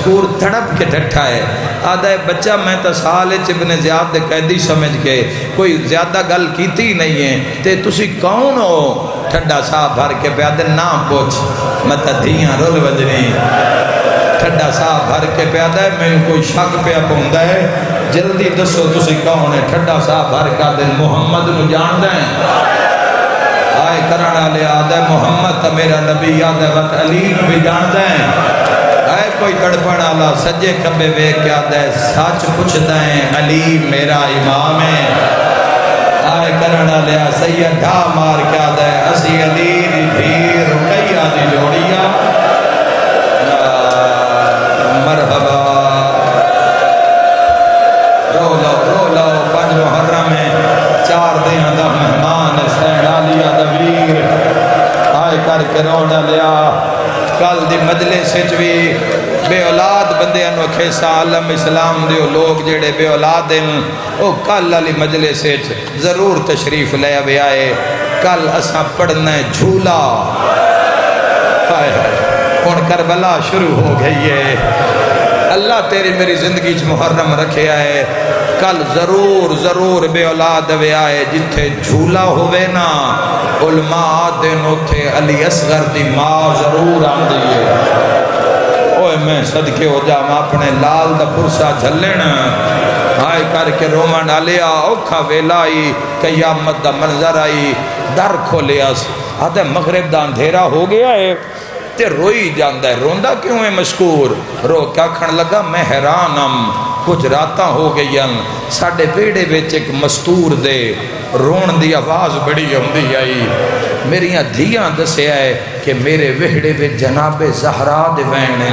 مشکور تڑپ کے ڈٹھا ہے، آدھا ہے بچہ میں تو سال ابن زیاد دے قیدی سمجھ کے کوئی زیادہ گل کیتی نہیں ہے، تے تسی کون ہو؟ ٹھڈا صاحب بھر کے پیا دے نام پوچھ مت دھیاں رول وجنی، ٹھڈا صاحب بھر کے پیا دے میں کوئی شک پیا پوندا ہے، جلدی دسو تسی کون ہے؟ ٹھڈا صاحب بھر کا دے محمد نو جان دیں، آئے کرانا لے آدھے محمد تا میرا نبی آدھے وقت علی بھی جان دیں، آئے کوئی تڑپن آلا سجے کبے وے کیا دے سچ پوچھ دیں علی میرا امام ہے، آئے کرانا لے سید ڈھا مار کیا دے اسی علی دی پھیر رکیہ دی جوڑیا، مرحبا رو لو پنج محرم میں 4 دن دا مہمان سین علیہ دویر آئے کر کے روڑا لیا، کل دی مجلس بھی بے اولاد بندے انوکھے عالم اسلام دیو لوگ جڑے بے اولاد ہیں او کل علی مجلس ضرور تشریف لے آوے آئے، کل اساں پڑھنا ہے جھولا، کون کربلا شروع ہو گئی ہے، اللہ تیری میری زندگی چ محرم رکھے آئے، کل ضرور بے اولاد وے آئے، جتھے جھولا ہوئے نا علماء دن اتھے علی اصغر دی ماں ضرور آن دیئے، اوہ میں صدقے ہو جا میں اپنے لال دا پرسا جھلن آئے کر کے رومہ ڈالیا، اوکھا ویلا آئی قیامت دا منظر آئی، در کھولیا آدھے مغرب دا اندھیرا ہو گیا ہے، تے روئی جاندہ ہے، روندہ کیوں ہے مشکور؟ رو کیا کھن لگا میں حیرانم، کچھ راتاں ہو گئی ہیں، ساڑھے بیڑے بیچ ایک مستور دے رون دی آواز بڑی ہوندی آئی، میریاں دھیاں دسے آئے کہ میرے وہڑے بے جناب زہرا دے وینے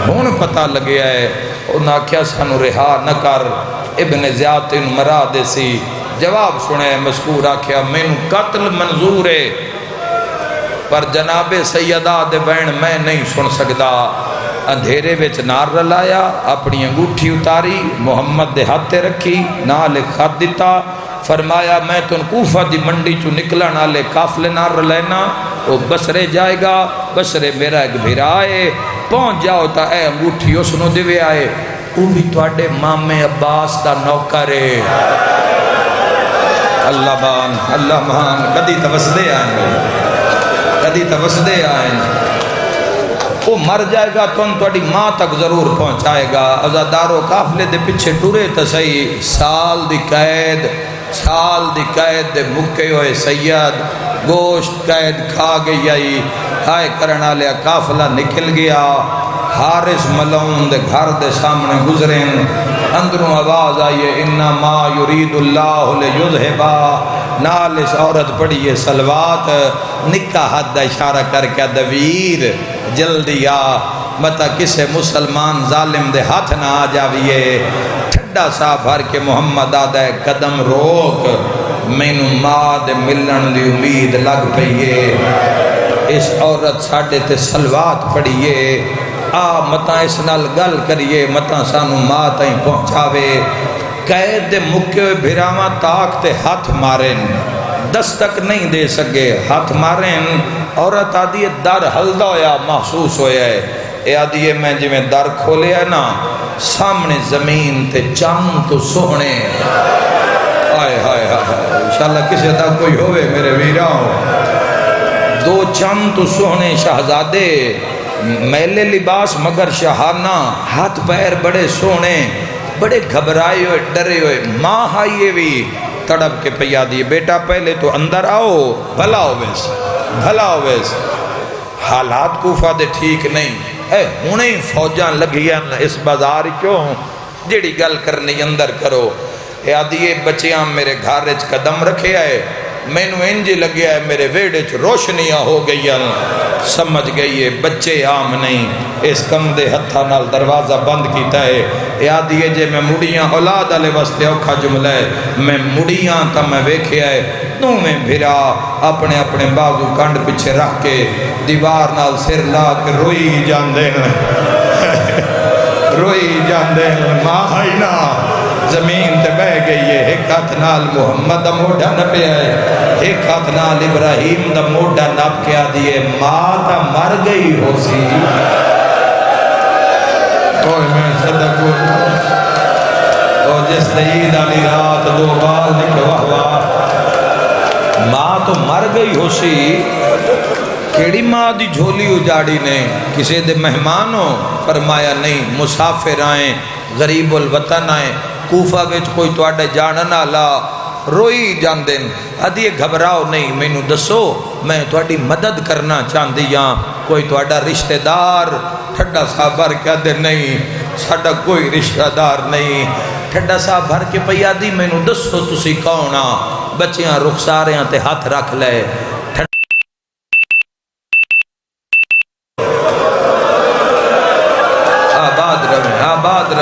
ہون پتہ لگے آئے، انہاں کیا سانو رہا نہ کر، ابن زیاد ان مرا دے سی، جواب سنے مذکور آکھیا میں قتل منظور ہے پر جناب سیدہ دے بین میں نہیں سن سکتا، اندھیرے وچ نار رلایا، اپنی انگوٹھی اتاری، محمد دے ہاتھے رکھی، نال خط دیتا، فرمایا میں تن کوفہ دی منڈی چو نکلا نالے کافلے نار رلینا، وہ بسرے جائے گا، بسرے میرا ایک بھرائے، پہنچ جاؤ تا اے انگوٹھی اس نو دیوے آئے، وہ بھی توڑے مامے عباس دا نوکرے، اللہ بان اللہ مان، کدی توسدے آئیں گے، کدی توسدے آئیں گے، وہ مر جائے گا تو انتوڑی ماں تک ضرور پہنچائے گا، ازادارو کافلے دے پچھے ٹورے تسائی، سال دی قید دے مکے ہوئے سید، گوشت قید کھا گئی آئی، ہائے کرنا لیا کافلہ نکل گیا، حارث ملعون دے گھر دے سامنے گزریں، اندروں آواز آئیے انما یرید اللہ لیذھبا، نال اس عورت پڑھیے سلوات، نکا حد اشارہ کر کے دویر جلدی آ، متا کسے مسلمان ظالم دے ہاتھ نہ آ جاویے، ٹھڈا سا بھر کے محمد آدھے قدم روک، مینو ماں دے ملن دی امید لگ پئیے، اس عورت ساڑھے تے سلوات پڑھیے، آ متا اس نال گل کریے، متا سانو ماں تائیں پہنچاوے، قید دے مکے ہوئے بھراواں تاک تے ہاتھ مارن، دستک نہیں دے سکے، ہاتھ مارن، عورت آدھی در ہلدا ہویا محسوس ہویا ہے، اے آدھی میں جی میں در کھولے ہے نا، سامنے زمین تے چاند تو سوہنے، آئے ہائے ہائے، انشاءاللہ کسی تک کوئی ہوئے میرے ویراؤں، 2 چاند تو سوہنے شہزادے، میلے لباس مگر شہانہ، ہاتھ پیر بڑے سونے، بڑے گھبرائے ہوئے ڈرے ہوئے، ماں آئیے بھی تڑپ کے پیا دیئے، بیٹا پہلے تو اندر آؤ، بھلا ہوئیس، حالات کوفہ دے ٹھیک نہیں، اے ہونے ہی فوجاں لگیاں اس بازار کیوں، جیڑی گل کرنی اندر کرو، اے آدھیے بچیاں میرے گھارج قدم رکھے آئے، میں نو انجی لگیا ہے میرے ویڑے چ روشنیاں ہو گئی ہیں، سمجھ گئی ہے بچے عام نہیں، اس کم دے ہتھا نال دروازہ بند کیتا ہے، یاد دیئے جے میں مڑیاں اولاد علیہ واسطے اوکھا جملہ ہے، میں مڑیاں تا میں ویکھے آئے، تو میں بھرا اپنے اپنے بازو کانڈ پچھے رکھ کے دیوار نال سر لا کے روئی جاندے ماں ہائی نا زمین تے بہ گئی ہے، ایک ہاتھ نال محمد دا موڈا نپے آئے، ایک ہاتھ نال ابراہیم دا موڈا نپ کے آ دیئے، ماں تا مر گئی ہو سی، سید علی رات دو بال نکے واہ واہ ماں تو مر گئی ہو سی کیڑی ماں دی جھولی اجاڑی نے کسے دے مہمان ہو فرمایا نہیں مسافر آئیں غریب الوطن آئیں کوفہ وچ کوئی تواڈے جانن والا روئی جاندن ادھی گھبراؤ نہیں مینوں دسو میں تواڈی مدد کرنا چاہندی ہاں کوئی تواڈا رشتہ دار ٹھڈا صاحب بھر کے دے نہیں ساڈا کوئی رشتہ دار نہیں ٹھڈا صاحب بھر کے پیا دی مینوں دسو تسی کون آ بچیاں رخساریاں تے ہاتھ رکھ لے آباد رہے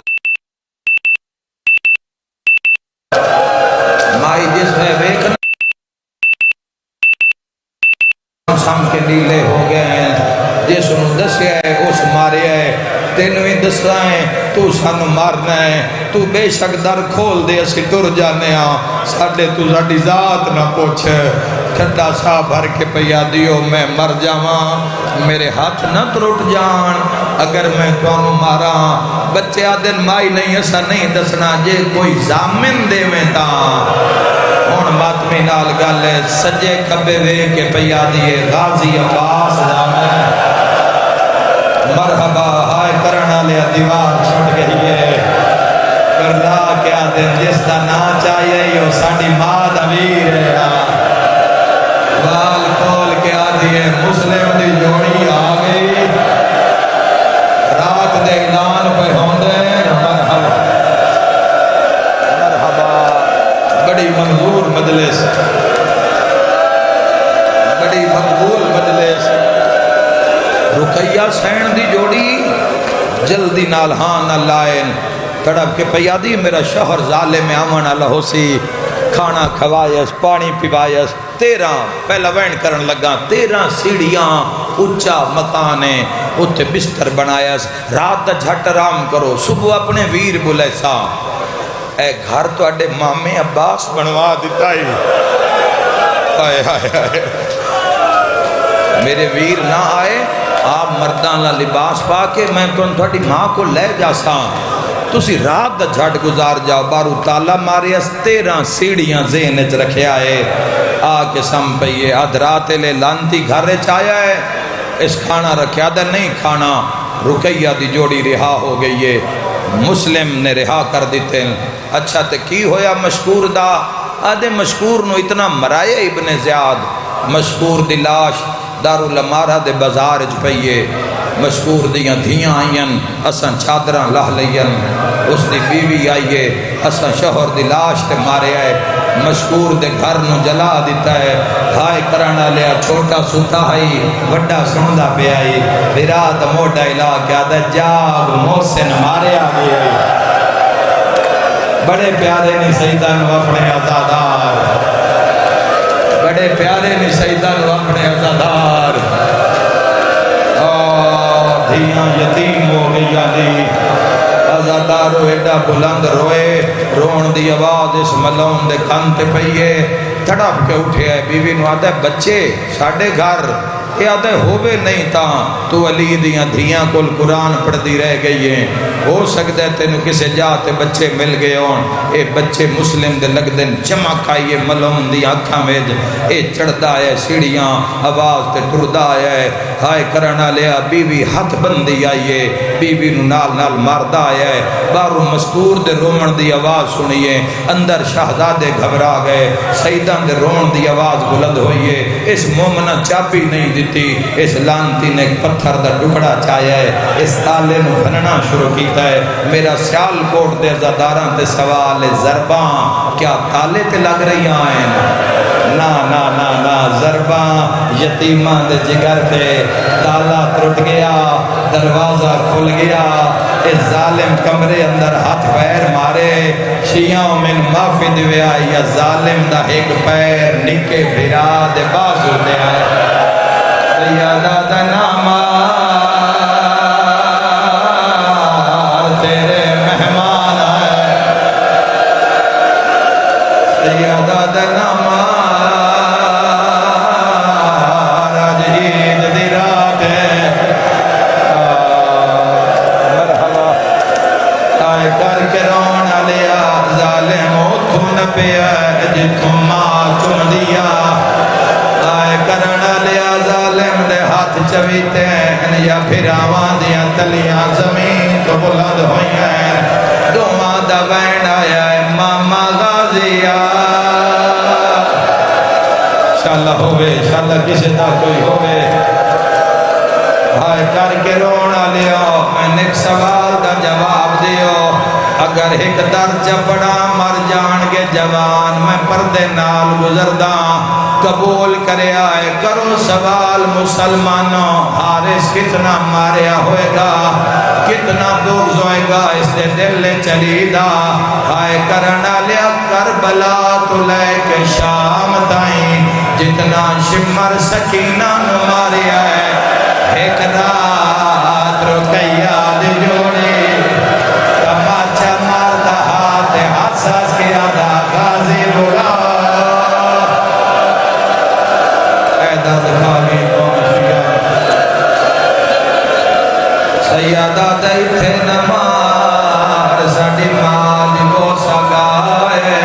مائی جس میں ویکھنا سام کے نیلے ہو گئے ہیں جس انہوں دسیا ہے اس مارے ہے تینویں دس رہے ہیں تو سانو مارنا ہے تو بے شک در کھول دے اسی ٹر جانے ہاں ساڑھے تو ساڑھی ذات نہ پوچھ ٹھڈا سا بھر کے پیا دیو میں مر جاواں میرے ہاتھ نہ ترٹ جان اگر میں توانو مارا بچے آدن مائی نہیں ایسا نہیں دسنا جے کوئی زامن دے میں تا ہون ماتمی نال گالے سجے کبے وے کے پیا دیے غازی عباس زامن مرحبا ہائے کرنا لیا دیوار چھوٹ گئی ہے کرنا کیا دن جس دا نا چاہیے یہ ساڑی ماں دویر ہے وال کھول کے آدھیے مسلم دی جوڑی آگئی رات دے اعلان پہ ہوندے مرحبا مرحبا بڑی منظور مجلس بڑی مقبول مجلس رقیہ سین دی جوڑی جلدی نال ہاں نہ لائن تڑپ کے پیادی میرا شوہر ظالم آمن اللہ ہو سی کھانا کھوائیس پانی پیوائیس 13 پہلا وین کرن لگا 13 سیڑیاں اچھا مکانے اتھے بستر بنایس رات دا جھٹ رام کرو صبح اپنے ویر بولے سا اے گھر تو اڈے مامے عباس بنوا دیتا ہی آئے آئے آئے میرے ویر نہ آئے آپ مردان لا لباس پا کے میں تھوڑی ماں کو لے جا سا تسی رات دا جھٹ گزار جاؤ بارو تالا مارے اس 13 سیڑیاں ذہنچ رکھے آئے آکے سم پئیے آدھ رات لے لانتی گھرے چایا ہے اس کھانا رکھے آدھا نہیں کھانا رقیہ دی جوڑی رہا ہو گئی ہے مسلم نے رہا کر دیتے ہیں اچھا تے کی ہویا مشکور دا آدھے مشکور نو اتنا مرائے ابن زیاد مشکور دی لاش دارالمارہ دے بازار اچ پئیے مشکور دیاں دھیاں آئین اساں چادران لہ لئین اس دی بیوی آئیے اساں شوہر دی لاش تے مارے آئے مشکور دے گھر نو جلا دیتا ہے ہائے کرانا لیا چھوٹا ستا ہائی وڈا سندا پہ آئی بیرات موٹا الہ کیا دا جاگ محسن مارے آگئے بڑے پیارے نی سیدان و اپنے عزادار بڑے پیارے نی سیدان و اپنے عزادار دھیاں یتیم ہو گئی دی عزادارو ایڈا بلند روئے رون دی آواز اس ملون دے کانتے پئیے تڑپ کے اٹھے آئے بیوی نو آدھے بچے ساڑھے گھر یہ آدھے ہوئے نہیں تا تو علی دیاں دھیاں کل قرآن پڑھ دی رہ گئی ہیں ہو سکتے تینو کسے جاتے بچے مل گئے ہون اے بچے مسلم دے لگ دن چمک آئیے ملون دی آنکھاں ویج اے چڑھدا ہے سیڑیاں آواز تے ٹردا ہے ہائے کرنا لیا بیوی ہاتھ بندی آئیے بیوی نو نال نال ماردا ہے بارو مستور دے رومن دی آواز سنیے اندر شہزادے گھبرا گئے سیدان دے رومن دی آواز بلند ہوئیے اس مومنہ چاپی نہیں دیتی اس لانتی نے پتھر دا ٹکڑا چایا ہے اس تالے نو بھننا شروع کیتا ہے میرا سیال کوٹ دے عزاداراں تے سوال ضرباں کیا تالے تے لگ رہی آئیں نا نا نا نا ضرباں یتیماں دے جگر تے تالا ترٹ گیا دروازہ کھل گیا اس ظالم کمرے اندر ہاتھ پیر مارے شیعوں من معافی دویا یا ظالم دا ایک پیر نکے بھرا دے بازو دے آئے سیادہ دا نامار تیرے مہمان آئے سیادہ دا نامار آج عید دی رات ہے مرحبا آئے کر کے رونا لیا ظالم پھراواں دیاں تلیاں زمین تو بلند ہوئی ہیں دوواں دا وین آیا ہے ماما غازیہ انشاءاللہ ہوئے انشاءاللہ کسی دا کوئی ہوئے ہائے کر کے رونا لیا میں ایک سوال دا جواب دیو اگر ایک در چپڑا مر جان کے جوان میں پردے نال گزردہ قبول کرے آئے کرو سوال مسلمانوں حارث کتنا ماریا ہوئے گا کتنا بغض ہوئے گا اس دے دل چلی دا ہائے کرنا لیا کربلا تو لے کے شام تائیں جتنا شمر سکینہ ماریا ہے ایک رات رکیہ دے جوڑی تماچا مارتا ہاتھ حساس کیا دا غازی بڑا اعداد خامی پہنچیا سیادہ دائی تھے نمار ساڑی ماں کو سگائے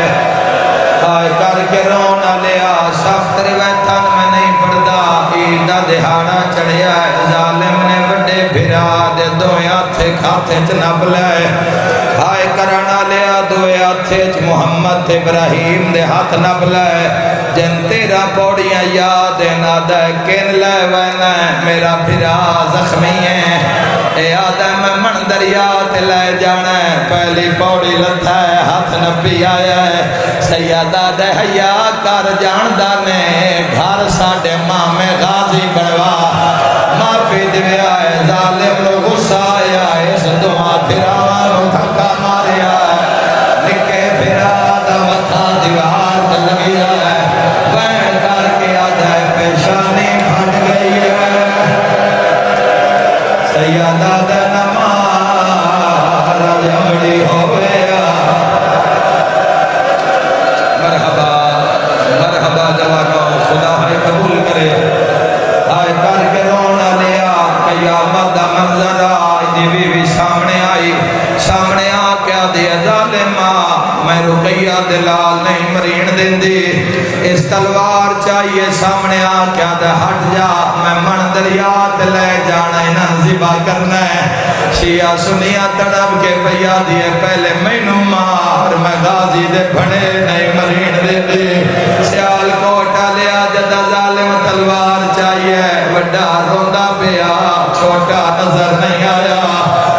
آئے کر کے رونا لیا سخت روایتان میں نہیں پڑھدا عیدہ دہاڑا چڑھیا ہے ظالم نے بڑے بھرا دے دویا تھے کھاتے چنب لائے آئے کرانا لیا دویا تھے محمد ابراہیم دے ہاتھ نب لائے جن تیرا پوڑیاں یاد نادہ کن لائے وینا میرا بھرا زخمی ہے اے آدم من دریات لائے جانا ہے پہلی پوڑی لتھا ہے ہاتھ نبی آیا ہے سیادہ دے حیاء کر جاندہ نے گھر ساڑے ماں میں غازی بڑوا معافی دوے آئے ظالم لو غصہ آیا اس دعا پھراواں رو دھکا ماریا نکے پھرا دا متھا دیوار تے لگی آئے بین کر کے آجائے پیشانی پھٹ گئی ہے سیادہ دے نمارا جمڑی ہوئے مرحبا مرحبا جوانوں خدا ہے قبول کرے آئے کر کے رونا لیا قیامت دا منظر آئی دی بیوی سامنے آئی سامنے آ کیا دیا ظالمہ میں رقیہ دلال نہیں مرین دن دی اس تلوار چاہیے سامنے آ کیا دے ہٹ جا میں من دریات لے جانا انہاں زبا کرنا ہے شیعہ سنیا تڑب کے بیا دیے پہلے مینو مار میں غازی دے بھڑے نہیں مرین دے دی سیال کوٹا لیا جدہ ظالم تلوار چاہیے وڈا روندہ پیا چھوٹا نظر نہیں آیا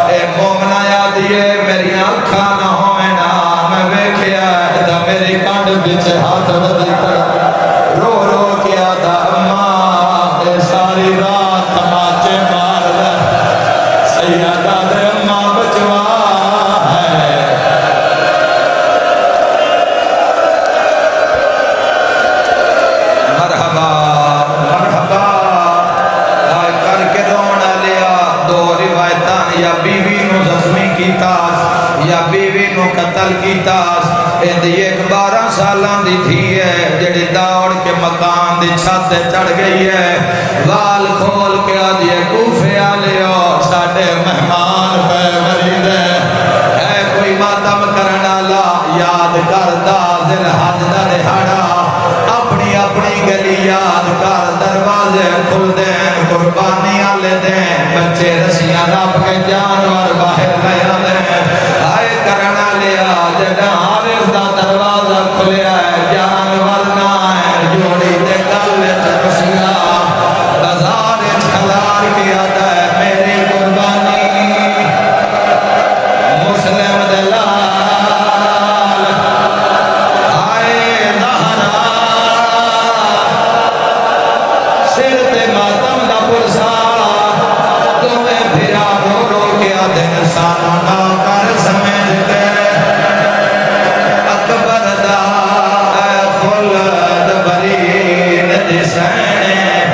اے مومنہ یادیے میری آنکھا نہ ہوئے نا میں بیکھیا ہے دا میری کانڈ بیچے ہاتھ بدی کر رو رو کیا دا اماں اے ساری رات تماچے مار دا سیادہ دے اماں بچوا ہے مرحبا مرحبا آئے کر کے رونا لیا دو روایتان یا بیوی نو زخمی کی تاس یا بیوی نو قتل کی تاس اندھی ایک 12 سالان دی تھی ہے جڑی دوڑ کے مکان دی چھت چڑھ گئی ہے وال کھول کے آدھیے کوفے آلیو ساڑھے مہمان پہ مرید ہے کوئی ماتم کرنا لا یاد کردہ دل حج دا دہاڑا اپنی اپنی گلی یاد کر دروازے کھل دیں قربانی آلے دیں بچے رسیاں رب کے جانور باہر لیا دیں آئے کرنا لیا جڑا حارث دا دروازہ کھلیا ہے جانور نہ ہے جوڑی دے گلے رسیاں بازار کھلار کیا ہے میری قربانی مسلم دلال آئے نہرا سر تے ماتم دا پرسا تمہیں بھرا رو رو کیا دن سانا کر سمجھ کے اکبر دا خلد برین دسینے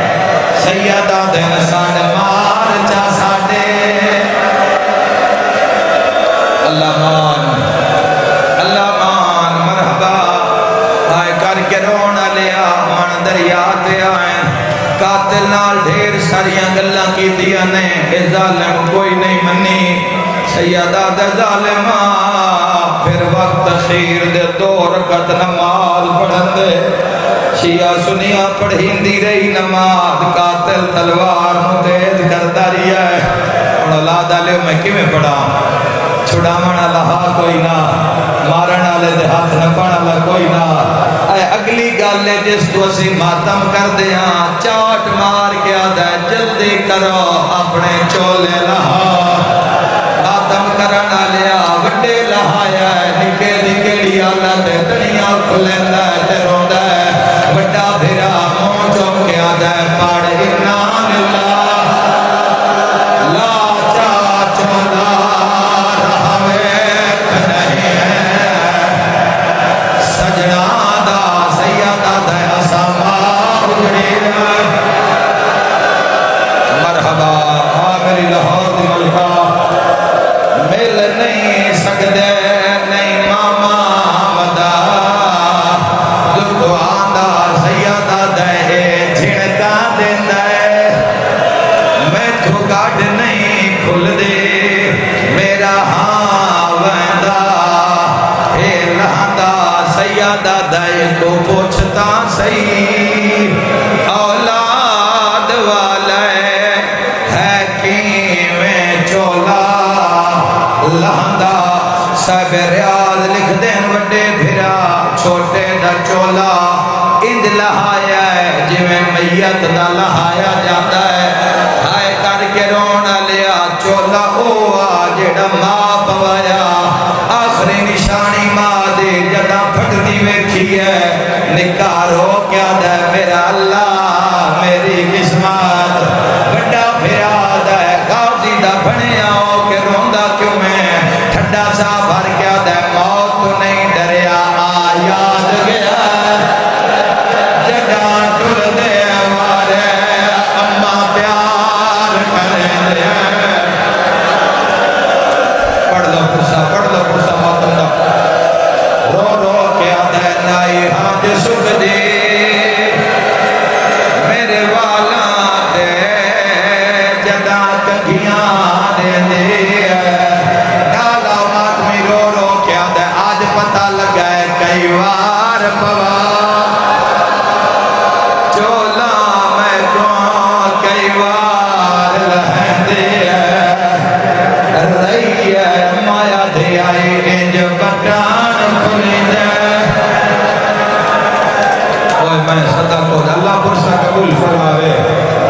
سیدہ دن ساڑ مار چا ساڑے اللہ مان مرحبا آئے کر کے رونا لیا من دریاتے آئیں قاتل نال ڈھیر ساریاں گلہ کی دیا نے اے ظالم کوئی نہیں منی سیدہ دے ظالمہ پھر پھر وقت خیر دے 2 رکعت نماز پڑھن دے شیعہ سنیاں پڑھیندی رہی نماز قاتل تلوار نو تیز کردا رہیا ہے ہن اولاد والے میں کیویں پڑھا چھڑاون والا کوئی نہ مارن والے دے ہاتھ نہ پانا والا کوئی نہ اے اگلی گل ہے جس تو اسی ماتم کردے ہاں چاٹ مار کے آدا ہے جلدی کرو اپنے چولے لہا ماتم کرن والیا وڈے لہایا ہے نکے نکیڑی آلا تے تڑیاں کھلیندا ہے تے روندا ہے وڈا بھرا منہ چوک کے آدا ہے پڑھ انا للہ لا چاچ ملا کو پوچھتا صحیح اولاد والے ہے کیویں چولا لہندا سب ریاض لکھ دین وڈے بھرا چھوٹے دا چولا اند لہایا ہے جویں میت دا لہایا جاتا ہے ہائے کر کے رونا لیا چولا او آ جڑا ماں پوایا آخری نشانی ماں دے جدا پھٹتی ویکھی ہے نکارو کیا دے میرا اللہ میری قسمت بڑا بھرا دے غازی دا بنیا ہو کہ روندا کیوں میں ٹھڈا سا بھر کیا دے موت تو نہیں ڈریا آ یاد گیا جگہ ٹر دے ہمارے اما پیار کریں دے پڑھ لو پرسا ماتم دا رو رو کیا دے نائی ہاتھ سکھ دے میرے والا دے جدا کگیاں دے دے ڈالا ماتمی رو رو کیا دے آج پتہ لگا ہے کئی وار پوا چولا میں کون کئی وار لہن دے رہی ہے مایا دے آئی انج بٹان کھلی دے میں صدا کو اللہ پرسا قبول فرماوے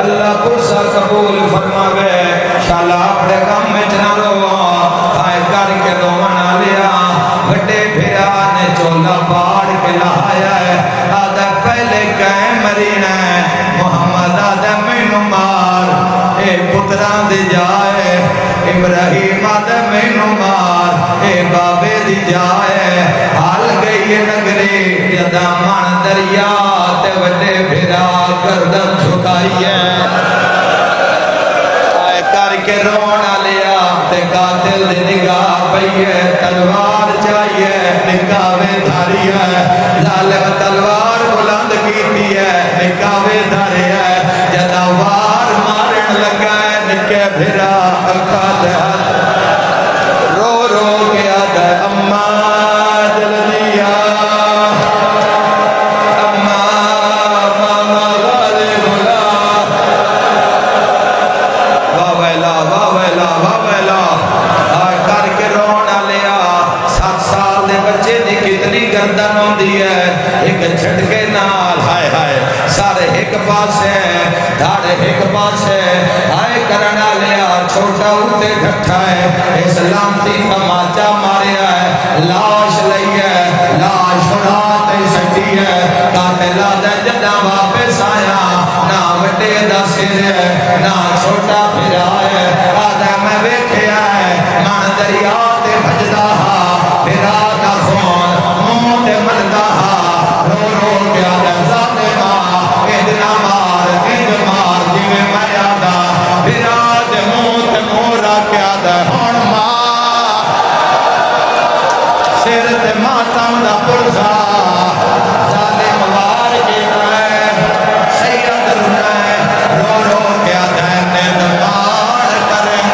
اللہ پرسا قبول فرماوے شالا اپنے کام میں چنا رو آئے کر کے دو منا لیا بڑے بھیرا نے چولا پاڑ کے لہایا ہے آدھا پہلے کہیں مرینا ہے محمد آدھا مینو مار اے پتران دی جائے ابراہیم آدھا مینو مار اے بابے دی جائے حال گئی نگری جدا مان دریا تے وڈے بھیرا گردن جھکائی ہے آئے کر کے رونا لیا تے قاتل دی نگاہ پئی ہے تلوار چاہیے نکاوے دھاری ہے ظالم تلوار بلند کیتی ہے نکاوے دھاری ہے جدا وار مارن لگا ہے نکے بھیرا اکھا دے رو رو گیا دے اماں گردن ہوندی ہے ایک جھٹکے نال ہائے ہائے سارے ایک پاس ہے دھاڑے ایک پاس ہے ہائے کرنا لیا چھوٹا ہوتے گھٹا ہے اسلامتی تماچا ماریا ہے لاش لئی ہے لاش اڑاتے سٹی ہے قاتل آدھے جدہ واپس آیا نہ وڈے دا سر ہے نہ چھوٹا پھرا ہے آدھے میں بیٹھے آئے مان دریا دے بھجدہ پھرا دا خون تے ملدا رو رو کے آدھا ذاتے ماں ادنا مار جیوے میں آدھا بھرا دے منہ تے مورا کے آدھا ہون ماں سر تے ماتم دا پرسا ظالم وار کے گئے سید رنے رو رو کے آدھا نیند مار کریں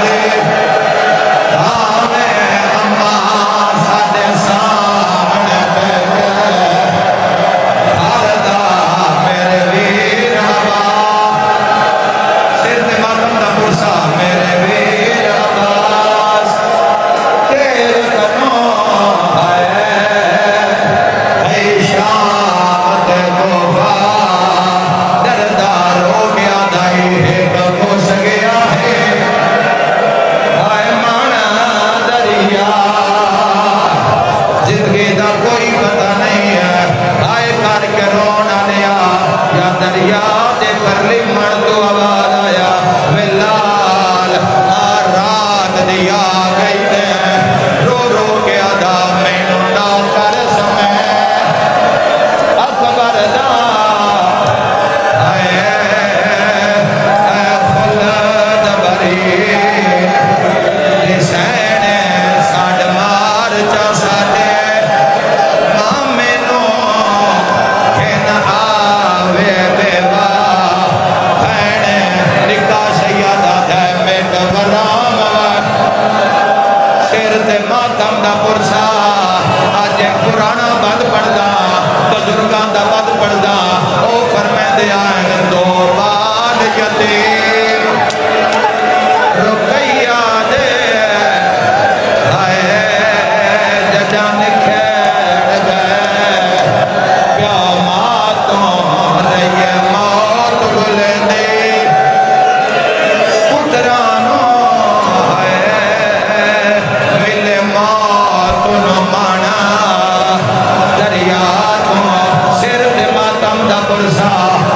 پرسا اج پرانا بد پڑھدا بزرگاں دا بد پڑھدا او فرمیندے آئے دو بال یتیم رقیہ دے ہائے ججان کھیڑ گئے پیا ماتوں رہی موت گلے دی پترانو ہے ملے موت نو مانا دریا تو سر دے ماتم دا پرسا